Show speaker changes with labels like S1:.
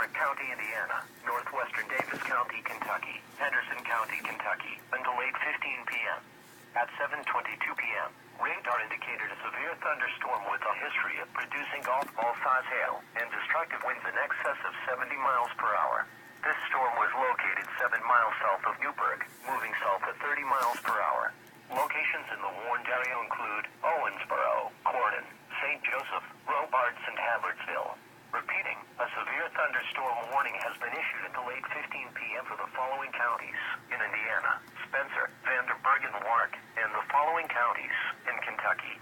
S1: Stark County, Indiana, northwestern Davis County, Kentucky, Henderson County, Kentucky, until 8:15 p.m. At 7:22 p.m., radar indicated a severe thunderstorm with a history of producing golf ball-size hail and destructive winds in excess of 70 miles per hour. This storm was located 7 miles south of Newburgh, moving south at 30 miles per hour. Locations in the warned area include Owensboro, Corydon, St. Joseph, Robarts, and Havertzville. Repeating, a severe thunderstorm warning has been issued until 8:15 p.m. for the following counties in Indiana: Spencer, Vanderburgh, and Warwick, and the following counties in Kentucky: